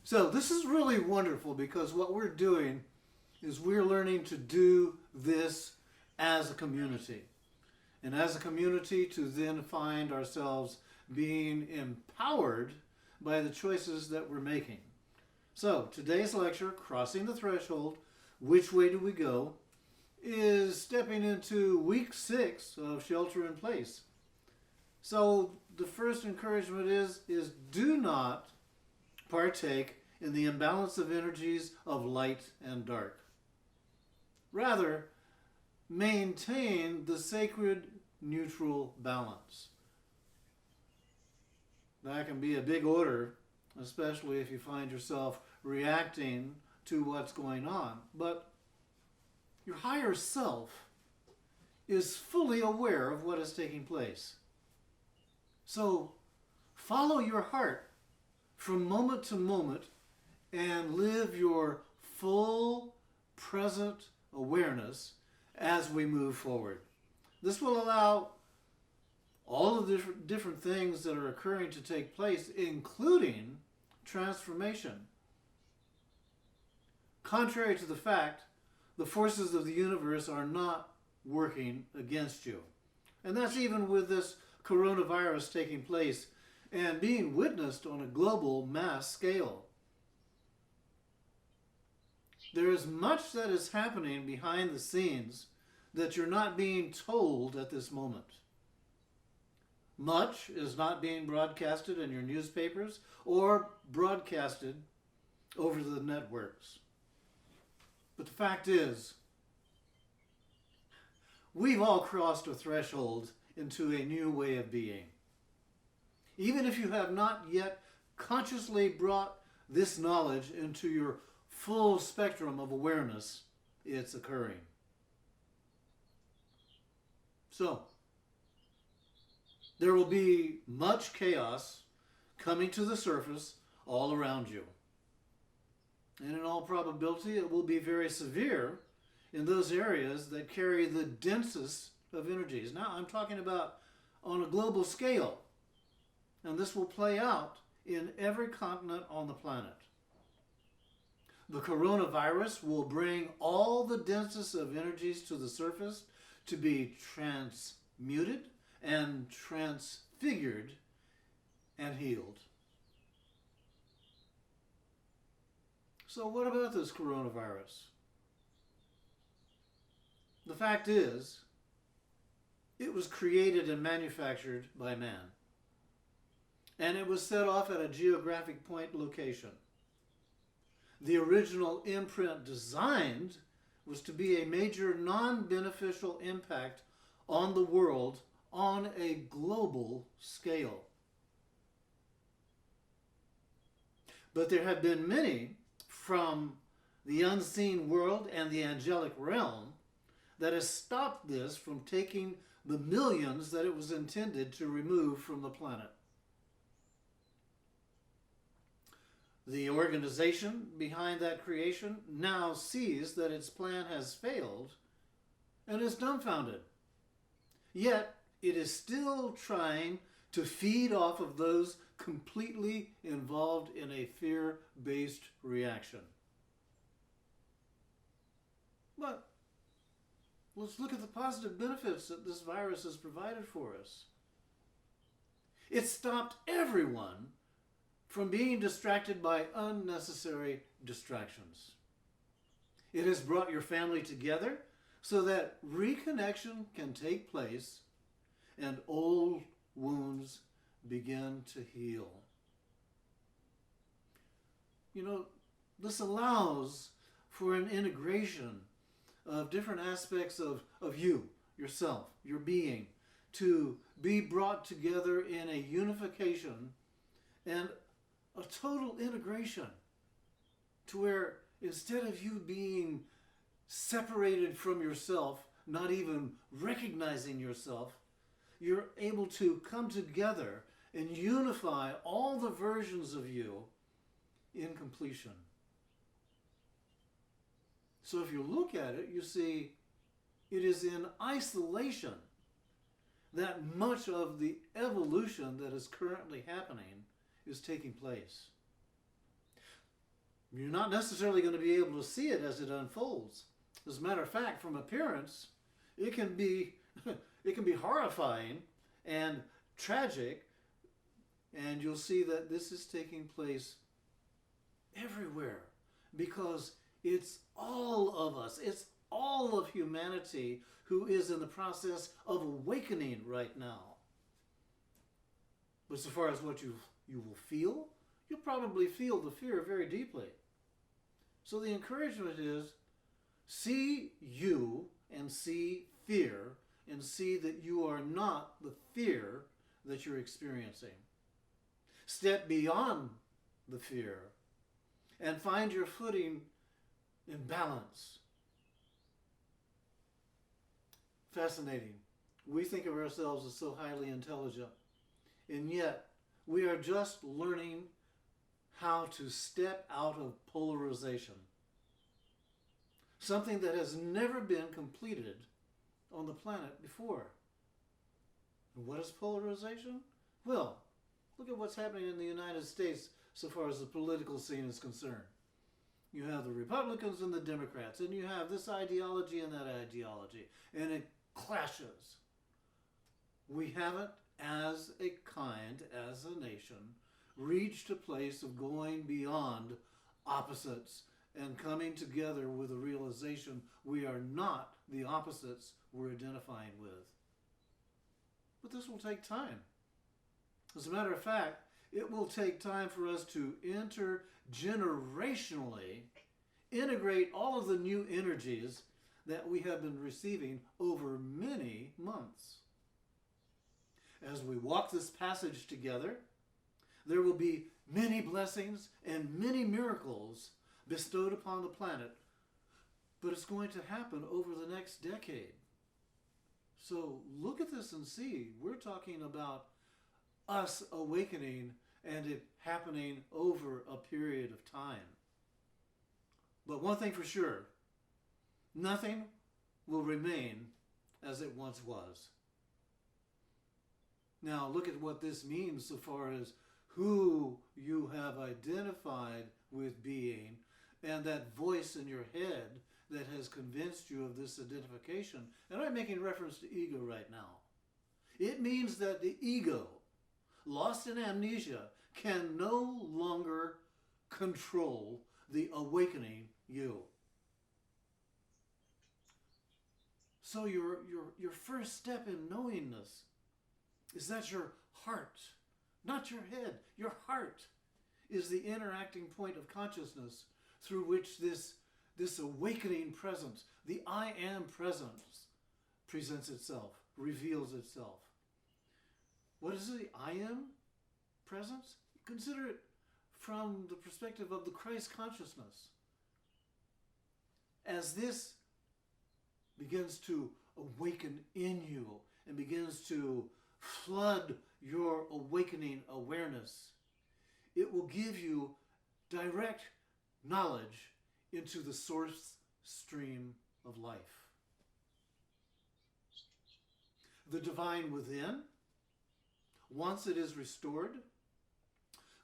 So this is really wonderful because what we're doing is we're learning to do this as a community. And as a community to then find ourselves being empowered by the choices that we're making. So today's lecture, Crossing the Threshold, Which Way Do We Go, is stepping into week 6 of Shelter in Place. So the first encouragement is do not partake in the imbalance of energies of light and dark. Rather, maintain the sacred neutral balance. That can be a big order, especially if you find yourself reacting to what's going on. But your higher self is fully aware of what is taking place. So follow your heart from moment to moment and live your full present awareness as we move forward. This will allow all of the different things that are occurring to take place, including transformation. Contrary to the fact, the forces of the universe are not working against you. And that's even with this coronavirus taking place and being witnessed on a global mass scale. There is much that is happening behind the scenes that you're not being told at this moment. Much is not being broadcasted in your newspapers or broadcasted over the networks. But the fact is, we've all crossed a threshold into a new way of being. Even if you have not yet consciously brought this knowledge into your full spectrum of awareness, it's occurring. So, there will be much chaos coming to the surface all around you. And in all probability, it will be very severe in those areas that carry the densest of energies. Now, I'm talking about on a global scale. And this will play out in every continent on the planet. The coronavirus will bring all the densest of energies to the surface to be transmuted and transfigured and healed. So what about this coronavirus? The fact is, it was created and manufactured by man. And it was set off at a geographic point location. The original imprint designed was to be a major non-beneficial impact on the world on a global scale. But there have been many from the unseen world and the angelic realm that has stopped this from taking the millions that it was intended to remove from the planet. The organization behind that creation now sees that its plan has failed and is dumbfounded. Yet, it is still trying to feed off of those completely involved in a fear-based reaction. But let's look at the positive benefits that this virus has provided for us. It stopped everyone from being distracted by unnecessary distractions. It has brought your family together so that reconnection can take place and old wounds begin to heal. You know, this allows for an integration of different aspects of you, yourself, your being, to be brought together in a unification and a total integration, to where instead of you being separated from yourself, not even recognizing yourself, you're able to come together and unify all the versions of you in completion. So if you look at it, you see it is in isolation that much of the evolution that is currently happening is taking place. You're not necessarily going to be able to see it as it unfolds. As a matter of fact, from appearance, it can be it can be horrifying and tragic, and you'll see that this is taking place everywhere because it's all of us. It's all of humanity who is in the process of awakening right now. But so far as what you will feel, you'll probably feel the fear very deeply. So the encouragement is see you and see fear and see that you are not the fear that you're experiencing. Step beyond the fear and find your footing in balance. Fascinating. We think of ourselves as so highly intelligent, and yet we are just learning how to step out of polarization. Something that has never been completed on the planet before. And what is polarization? Well, look at what's happening in the United States so far as the political scene is concerned. You have the Republicans and the Democrats, and you have this ideology and that ideology, and it clashes. We haven't, as a kind, as a nation, reached a place of going beyond opposites and coming together with a realization we are not the opposites we're identifying with. But this will take time. As a matter of fact, it will take time for us to intergenerationally integrate all of the new energies that we have been receiving over many months. As we walk this passage together, there will be many blessings and many miracles bestowed upon the planet, but it's going to happen over the next decade. So look at this and see. We're talking about us awakening and it happening over a period of time. But one thing for sure, nothing will remain as it once was. Now look at what this means so far as who you have identified with being and that voice in your head that has convinced you of this identification. And I'm making reference to ego right now. It means that the ego, lost in amnesia, can no longer control the awakening you. So your first step in knowingness is that your heart, not your head, your heart is the interacting point of consciousness through which this awakening presence, the I am presence, presents itself, reveals itself. What is the I am presence? Consider it from the perspective of the Christ consciousness. As this begins to awaken in you and begins to flood your awakening awareness, it will give you direct knowledge into the source stream of life. The divine within, once it is restored,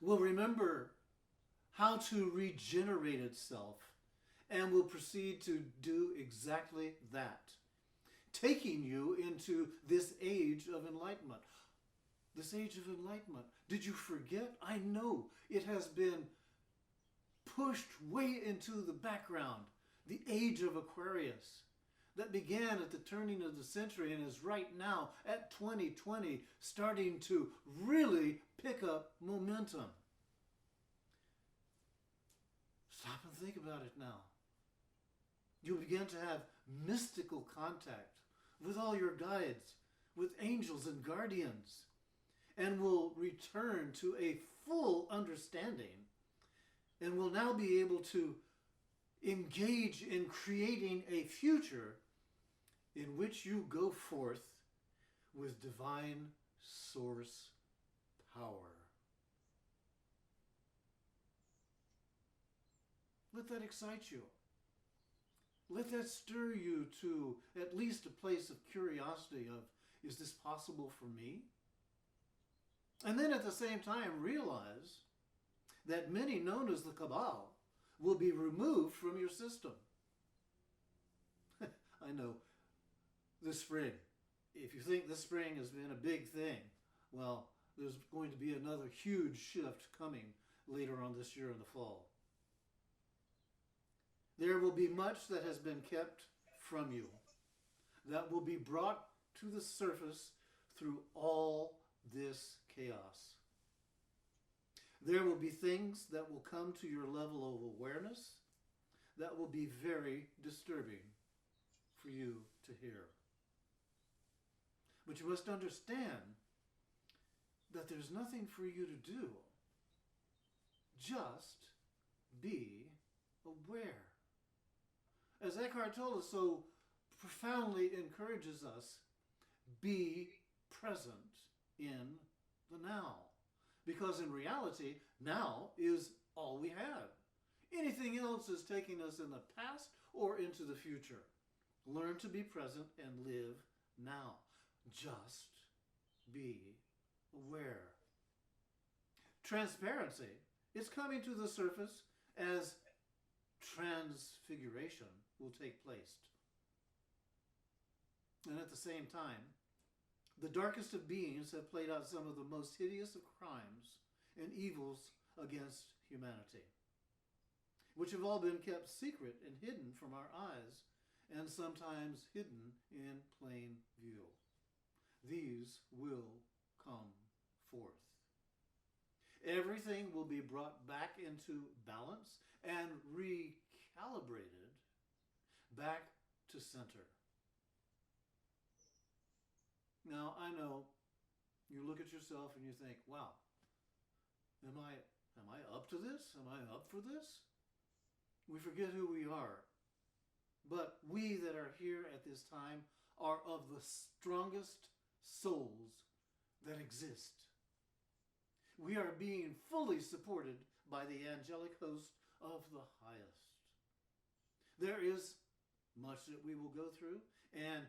will remember how to regenerate itself and will proceed to do exactly that, taking you into this age of enlightenment. This age of enlightenment. Did you forget? I know it has been pushed way into the background. The age of Aquarius that began at the turning of the century and is right now at 2020 starting to really pick up momentum. Stop and think about it now. You'll begin to have mystical contact with all your guides, with angels and guardians, and will return to a full understanding and will now be able to engage in creating a future in which you go forth with divine source power. Let that excite you. Let that stir you to at least a place of curiosity of, is this possible for me? And then at the same time realize that many known as the Cabal will be removed from your system. I know, this spring. If you think this spring has been a big thing, well, there's going to be another huge shift coming later on this year in the fall. There will be much that has been kept from you that will be brought to the surface through all this chaos. There will be things that will come to your level of awareness that will be very disturbing for you to hear. But you must understand that there's nothing for you to do. Just be aware. As Eckhart Tolle so profoundly encourages us, be present in the now. Because in reality, now is all we have. Anything else is taking us in the past or into the future. Learn to be present and live now. Just be aware. Transparency is coming to the surface as transfiguration will take place. And at the same time, the darkest of beings have played out some of the most hideous of crimes and evils against humanity, which have all been kept secret and hidden from our eyes, and sometimes hidden in plain view. These will come forth. Everything will be brought back into balance and recalibrated back to center. Now, I know you look at yourself and you think, wow, am I up to this? Am I up for this? We forget who we are. But we that are here at this time are of the strongest souls that exist. We are being fully supported by the angelic host of the highest. There is much that we will go through, and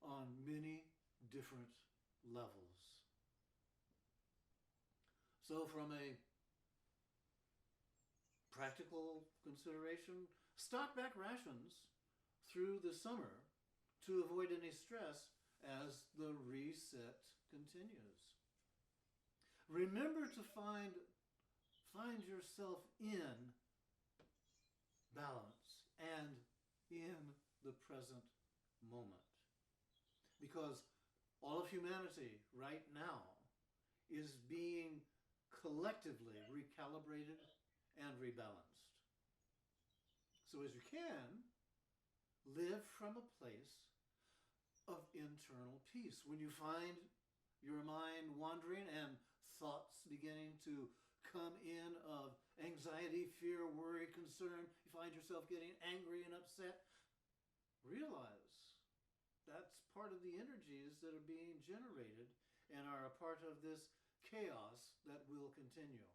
on many different levels. So from a practical consideration, stock back rations through the summer to avoid any stress as the reset continues. Remember to find yourself in balance and in the present moment. Because all of humanity right now is being collectively recalibrated and rebalanced. So as you can, live from a place of internal peace. When you find your mind wandering and thoughts beginning to come in of anxiety, fear, worry, concern, you find yourself getting angry and upset, realize that's part of the energies that are being generated and are a part of this chaos that will continue.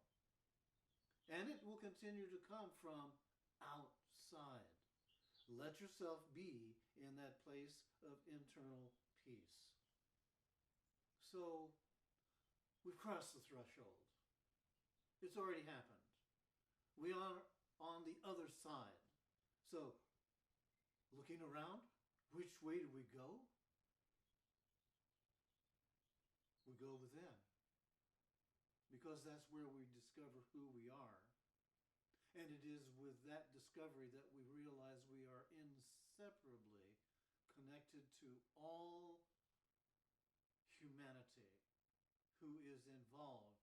And it will continue to come from outside. Let yourself be in that place of internal peace. So, we've crossed the threshold. It's already happened. We are on the other side. So, looking around, which way do we go? We go within. Because that's where we discover who we are. And it is with that discovery that we realize we are inseparably connected to all humanity who is involved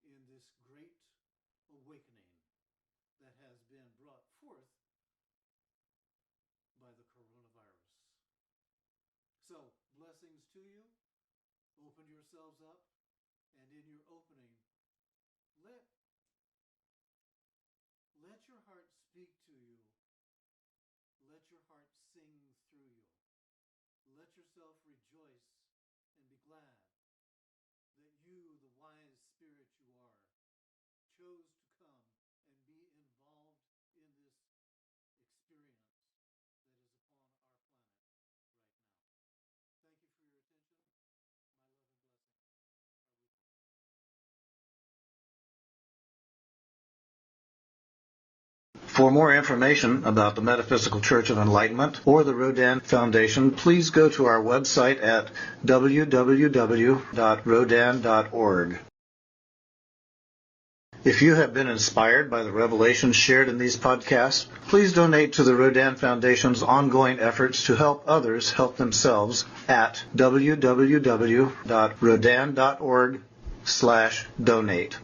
in this great awakening that has been brought forth by the coronavirus. So, blessings to you. Open yourselves up, and in your opening, let your heart speak to you. Let your heart sing through you. Let yourself rejoice and be glad that you, the wise spirit you are, chose to come and be involved in this experience that is upon our planet right now. Thank you for your attention. My love and blessings are with you. For more information about the Metaphysical Church of Enlightenment or the Rodin Foundation, please go to our website at www.rodin.org. If you have been inspired by the revelations shared in these podcasts, please donate to the Rodin Foundation's ongoing efforts to help others help themselves at www.rodin.org/donate.